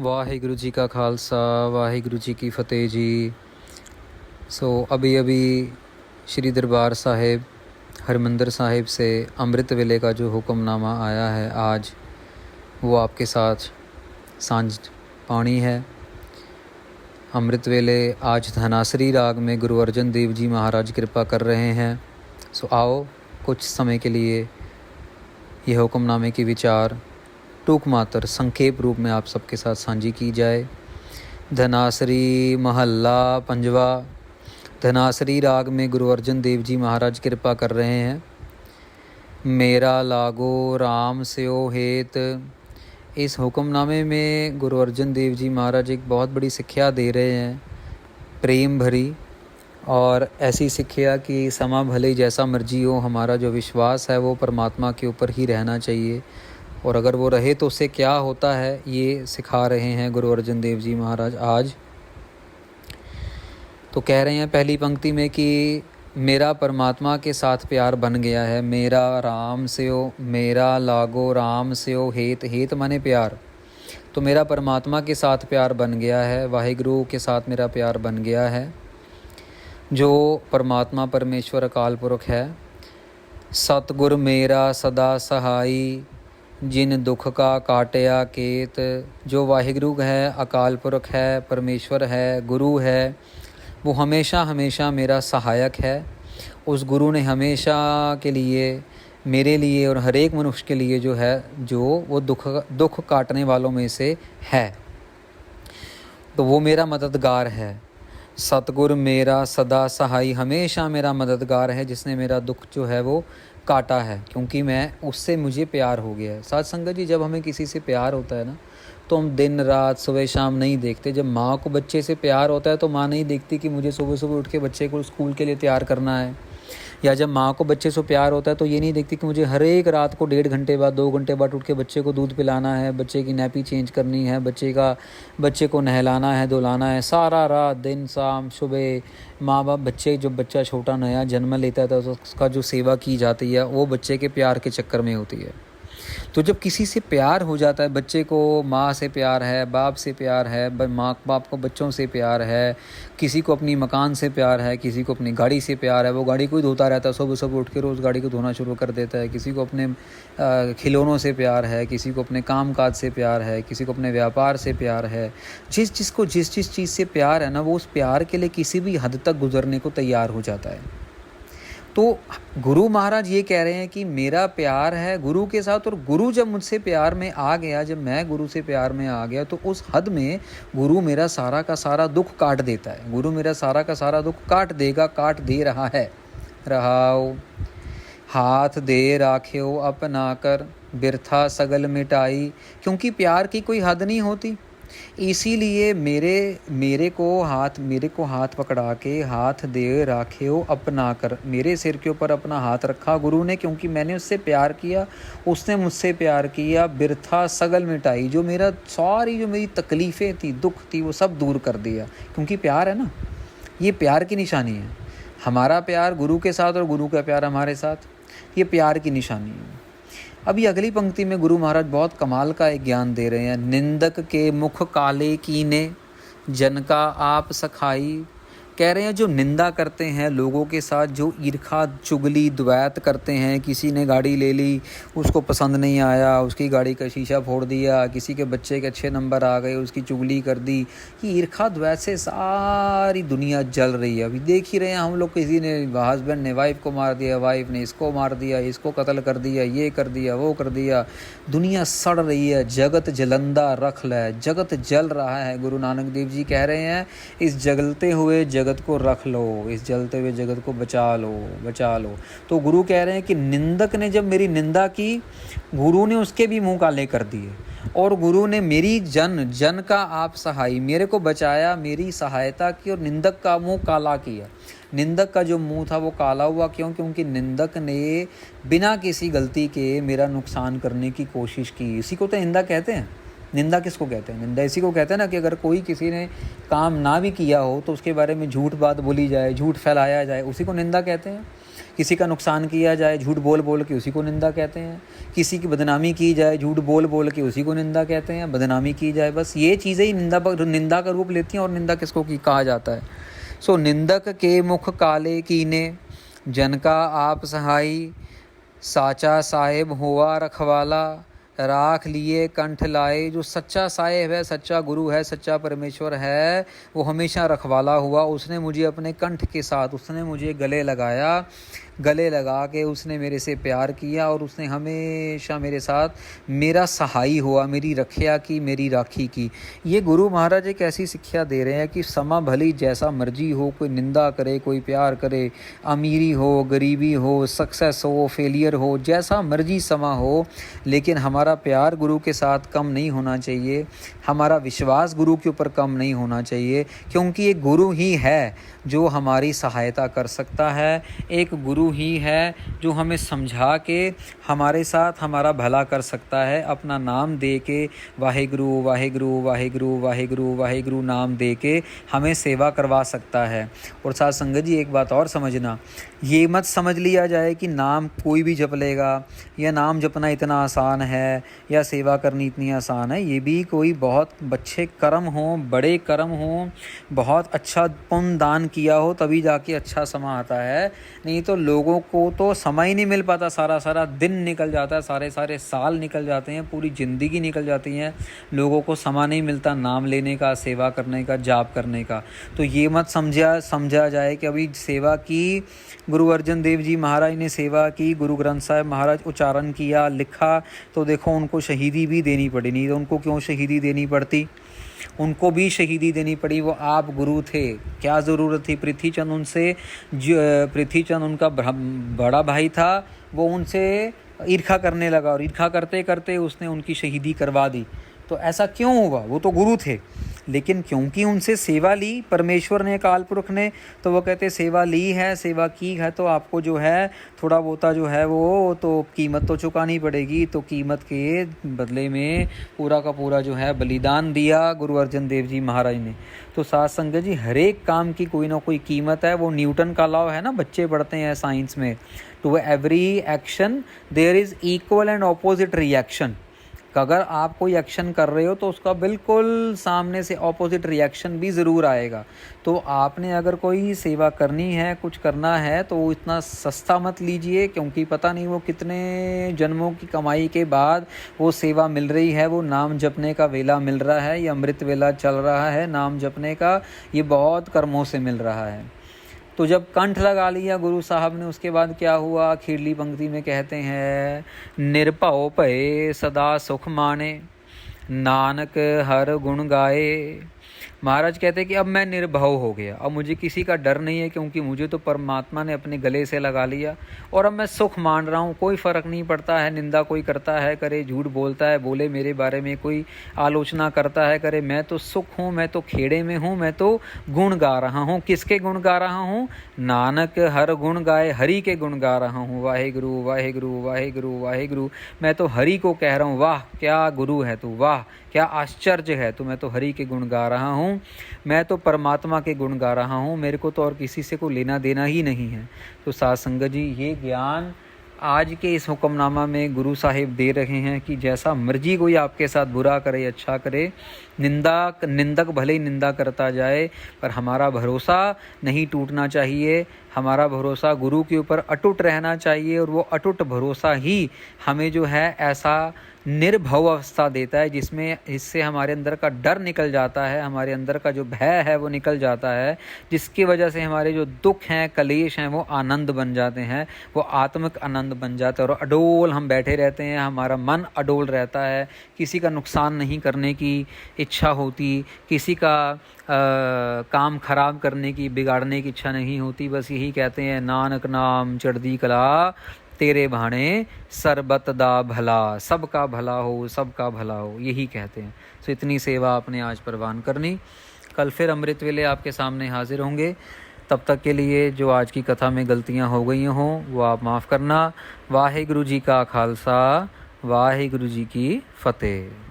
वाहिगुरु जी का खालसा वाहिगुरु जी की फ़तेह जी। अभी अभी श्री दरबार साहिब हरमंदिर साहिब से अमृत वेले का जो हुक्मनामा आया है आज वो आपके साथ सांझ पानी है। अमृत वेले आज धनासरी राग में गुरु अर्जन देव जी महाराज कृपा कर रहे हैं। आओ कुछ समय के लिए यह हुक्मनामे की विचार टूक मात्र संक्षेप रूप में आप सबके साथ साझी की जाए। धनासरी महल्ला पंजवा। धनासरी राग में गुरु अर्जन देव जी महाराज कृपा कर रहे हैं। मेरा लागो राम स्यो हेत। इस हुक्मनामे में गुरु अर्जन देव जी महाराज एक बहुत बड़ी शिक्षा दे रहे हैं, प्रेम भरी, और ऐसी शिक्षा कि समा भले जैसा मर्जी हो, हमारा जो विश्वास है वो परमात्मा के ऊपर ही रहना चाहिए, और अगर वो रहे तो उससे क्या होता है ये सिखा रहे हैं गुरु अर्जन देव जी महाराज आज। तो कह रहे हैं पहली पंक्ति में कि मेरा परमात्मा के साथ प्यार बन गया है। मेरा राम स्यो, मेरा लागो राम स्यो हेत। हेत माने प्यार। तो मेरा परमात्मा के साथ प्यार बन गया है, वाहिगुरु के साथ मेरा प्यार बन गया है, जो परमात्मा परमेश्वर अकाल पुरख है। सतगुर मेरा सदा सहाई, जिन दुख का काटया केत। जो वाहिगुरु है, अकाल पुरख है, परमेश्वर है, गुरु है, वो हमेशा हमेशा मेरा सहायक है। उस गुरु ने हमेशा के लिए मेरे लिए और हर एक मनुष्य के लिए जो वो दुख काटने वालों में से है, तो वो मेरा मददगार है। सतगुर मेरा सदा सहाई, हमेशा मेरा मददगार है, जिसने मेरा दुख जो है वो काटा है, क्योंकि उससे मुझे प्यार हो गया है। साथ संगत जी, जब हमें किसी से प्यार होता है ना, तो हम दिन रात सुबह शाम नहीं देखते। जब माँ को बच्चे से प्यार होता है तो माँ नहीं देखती कि मुझे सुबह सुबह उठ के बच्चे को स्कूल के लिए तैयार करना है, या जब माँ को बच्चे से प्यार होता है तो ये नहीं देखती कि मुझे हर एक रात को 1.5 घंटे बाद 2 घंटे बाद उठ के बच्चे को दूध पिलाना है, बच्चे की नैपी चेंज करनी है, बच्चे को नहलाना है, धुलाना है। सारा रात दिन शाम सुबह माँ बाप जब बच्चा छोटा नया जन्म लेता है तो उसका जो सेवा की जाती है वो बच्चे के प्यार के चक्कर में होती है। तो जब किसी से प्यार हो जाता है, बच्चे को माँ से प्यार है, बाप से प्यार है, माँ बाप को बच्चों से प्यार है, किसी को अपनी मकान से प्यार है, किसी को अपनी गाड़ी से प्यार है, वो गाड़ी को ही धोता रहता है, सुबह सुबह उठ के रोज़ गाड़ी को धोना शुरू कर देता है। किसी को अपने खिलौनों से प्यार है, किसी को अपने काम काज से प्यार है, किसी को अपने व्यापार से प्यार है। जिस चीज़ से प्यार है ना, वो उस प्यार के लिए किसी भी हद तक गुजरने को तैयार हो जाता है। तो गुरु महाराज ये कह रहे हैं कि मेरा प्यार है गुरु के साथ, और गुरु जब मुझसे प्यार में आ गया, जब मैं गुरु से प्यार में आ गया, तो उस हद में गुरु मेरा सारा का सारा दुख काट देता है। गुरु मेरा सारा का सारा दुख काट देगा, काट दे रहा है। रहाओ हाथ दे राख्यो अपना कर, बिरथा सगल मिटाई। क्योंकि प्यार की कोई हद नहीं होती, इसीलिए मेरे को हाथ पकड़ा के हाथ दे राख्यो अपना कर, मेरे सिर के ऊपर अपना हाथ रखा गुरु ने, क्योंकि मैंने उससे प्यार किया, उसने मुझसे प्यार किया। बिरथा सगल मिटाई, जो मेरी तकलीफ़ें थी, दुख थी, वो सब दूर कर दिया। क्योंकि प्यार है ना, ये प्यार की निशानी है। हमारा प्यार गुरु के साथ और गुरु का प्यार हमारे साथ, ये प्यार की निशानी है। अभी अगली पंक्ति में गुरु महाराज बहुत कमाल का एक ज्ञान दे रहे हैं। निंदक के मुख काले कीने, जन का आप सखाई। कह रहे हैं जो निंदा करते हैं लोगों के साथ, जो ईर्खा चुगली द्वैत करते हैं, किसी ने गाड़ी ले ली, उसको पसंद नहीं आया, उसकी गाड़ी का शीशा फोड़ दिया, किसी के बच्चे के अच्छे नंबर आ गए, उसकी चुगली कर दी, ये ईर्खा द्वैत से सारी दुनिया जल रही है। अभी देख ही रहे हैं हम लोग, किसी ने हस्बैंड ने वाइफ को मार दिया, वाइफ ने इसको मार दिया, इसको कत्ल कर दिया, ये कर दिया, वो कर दिया, दुनिया सड़ रही है। जगत जलंदा रख ले, जगत जल रहा है। गुरु नानक देव जी कह रहे हैं इस जलते हुए जगत को रख लो, इस जलते हुए जगत को बचा लो। तो गुरु कह रहे हैं कि निंदक ने जब मेरी निंदा की, गुरु ने उसके भी मुंह काले कर दिए, और गुरु ने मेरी जन का आप सहाई, मेरे को बचाया, मेरी सहायता की, और निंदक का मुंह काला किया। निंदक का जो मुंह था वो काला हुआ, क्यों? क्योंकि निंदक ने बिना किसी गलती के मेरा नुकसान करने की कोशिश की। इसी को तो निंदा कहते हैं। निंदा किसको कहते हैं? निंदा इसी को कहते हैं ना कि अगर कोई किसी ने काम ना भी किया हो तो उसके बारे में झूठ बात बोली जाए, झूठ फैलाया जाए, उसी को निंदा कहते हैं। किसी का नुकसान किया जाए, झूठ बोल बोल के उसी को निंदा कहते हैं। किसी की बदनामी की जाए, झूठ बोल बोल के उसी को निंदा कहते हैं, बदनामी की जाए। बस ये चीज़ें ही निंदा का रूप लेती हैं। और निंदा किसको कहा जाता है? सो निंदक के मुख काले कीने, जन का आप सहाई, साचा साहेब हुआ रखवाला, राख लिए कंठ लाए। जो सच्चा साहेब है, सच्चा गुरु है, सच्चा परमेश्वर है, वो हमेशा रखवाला हुआ। उसने मुझे अपने कंठ के साथ, उसने मुझे गले लगाया, गले लगा के उसने मेरे से प्यार किया और उसने हमेशा मेरे साथ मेरा सहाई हुआ, मेरी रक्षा की, मेरी राखी की। ये गुरु महाराज एक ऐसी शिक्षा दे रहे हैं कि समा भली जैसा मर्जी हो, कोई निंदा करे, कोई प्यार करे, अमीरी हो, गरीबी हो, सक्सेस हो, फेलियर हो, जैसा मर्जी समा हो, लेकिन हमारा प्यार गुरु के साथ कम नहीं होना चाहिए, हमारा विश्वास गुरु के ऊपर कम नहीं होना चाहिए। क्योंकि ये गुरु ही है जो हमारी सहायता कर सकता है, एक गुरु ही है जो हमें समझा के हमारे साथ हमारा भला कर सकता है। अपना नाम दे के वाहेगुरु वाहेगुरु वाहेगुरु वाहेगुरु वाहेगुरु नाम दे के हमें सेवा करवा सकता है। और साथ संगत जी एक बात और समझना, ये मत समझ लिया जाए कि नाम कोई भी जप लेगा या नाम जपना इतना आसान है या सेवा करनी इतनी आसान है। ये भी कोई बहुत अच्छे कर्म हों, बड़े कर्म हों, बहुत अच्छा पुण्य दान किया हो तभी जाके अच्छा समय आता है। नहीं तो लोगों को तो समय ही नहीं मिल पाता, सारा सारा दिन निकल जाता है, सारे सारे साल निकल जाते हैं, पूरी ज़िंदगी निकल जाती है, लोगों को समय नहीं मिलता नाम लेने का, सेवा करने का, जाप करने का। तो ये मत समझा जाए कि अभी सेवा की, गुरु अर्जन देव जी महाराज ने सेवा की, गुरु ग्रंथ साहिब महाराज उच्चारण किया, लिखा, तो देखो उनको शहीदी भी देनी पड़ी। नहीं तो उनको क्यों शहीदी देनी पड़ती? उनको भी शहीदी देनी पड़ी, वो आप गुरु थे, क्या ज़रूरत थी? पृथ्वीचंद उनसे, पृथ्वीचंद उनका बड़ा भाई था, वो उनसे ईर्ष्या करने लगा और ईर्ष्या करते करते उसने उनकी शहीदी करवा दी। तो ऐसा क्यों हुआ? वो तो गुरु थे, लेकिन क्योंकि उनसे सेवा ली परमेश्वर ने, काल पुरख ने, तो वो कहते सेवा ली है, सेवा की है, तो आपको जो है थोड़ा बहुता जो है वो तो कीमत तो चुकानी पड़ेगी। तो कीमत के बदले में पूरा का पूरा जो है बलिदान दिया गुरु अर्जन देव जी महाराज ने। तो साथ संगत जी हर एक काम की कोई ना कोई कीमत है। वो न्यूटन का लॉ है ना, बच्चे पढ़ते हैं साइंस में, to every action there is equal and opposite reaction. अगर आप कोई एक्शन कर रहे हो तो उसका बिल्कुल सामने से ऑपोजिट रिएक्शन भी ज़रूर आएगा। तो आपने अगर कोई सेवा करनी है, कुछ करना है, तो वो इतना सस्ता मत लीजिए, क्योंकि पता नहीं वो कितने जन्मों की कमाई के बाद वो सेवा मिल रही है। वो नाम जपने का वेला मिल रहा है, ये अमृत वेला चल रहा है नाम जपने का, ये बहुत कर्मों से मिल रहा है। तो जब कंठ लगा लिया गुरु साहब ने, उसके बाद क्या हुआ? खीरली पंक्ति में कहते हैं, निर्भव भये सदा सुख माने, नानक हर गुण गाए। महाराज कहते हैं कि अब मैं निर्भव हो गया, अब मुझे किसी का डर नहीं है, क्योंकि मुझे तो परमात्मा ने अपने गले से लगा लिया और अब मैं सुख मान रहा हूँ। कोई फ़र्क नहीं पड़ता है, निंदा कोई करता है करे, झूठ बोलता है बोले, मेरे बारे में कोई आलोचना करता है करे, मैं तो सुख हूँ, मैं तो खेड़े में हूँ, मैं तो गुण गा रहा हूँ। किसके गुण गा रहा हूँ? नानक हर गुण गाए, हरि के गुण गा रहा हूँ। वाहेगुरु वाहेगुरु वाहेगुरु वाहेगुरु, मैं तो हरि को कह रहा हूँ, वाह क्या गुरु है तू, वाह क्या आश्चर्य है तो। मैं तो हरि के गुण गा रहा हूँ, मैं तो परमात्मा के गुण गा रहा हूँ, मेरे को तो और किसी से कोई लेना देना ही नहीं है। तो साथ संगत जी ये ज्ञान आज के इस हुक्मनामा में गुरु साहिब दे रहे हैं कि जैसा मर्जी कोई आपके साथ बुरा करे अच्छा करे, निंदक भले ही निंदा करता जाए, पर हमारा भरोसा नहीं टूटना चाहिए, हमारा भरोसा गुरु के ऊपर अटूट रहना चाहिए। और वो अटूट भरोसा ही हमें जो है ऐसा निर्भव अवस्था देता है जिसमें इससे हमारे अंदर का डर निकल जाता है, हमारे अंदर का जो भय है वो निकल जाता है, जिसकी वजह से हमारे जो दुख हैं, कलेश हैं, वो आनंद बन जाते हैं, वो आत्मिक आनंद बन जाता है और अडोल हम बैठे रहते हैं, हमारा मन अडोल रहता है, किसी का नुकसान नहीं करने की इच्छा होती, किसी का काम खराब करने की, बिगाड़ने की इच्छा नहीं होती। बस यही कहते हैं, नानक नाम चढ़दी कला, तेरे भाणे सरबत दा भला, सबका भला हो, सबका भला हो, यही कहते हैं। तो इतनी सेवा आपने आज परवान करनी। कल फिर अमृत वेले आपके सामने हाजिर होंगे। तब तक के लिए जो आज की कथा में गलतियां हो गई हों वो आप माफ़ करना। वाहेगुरु जी का खालसा, वाहेगुरु जी की फतेह।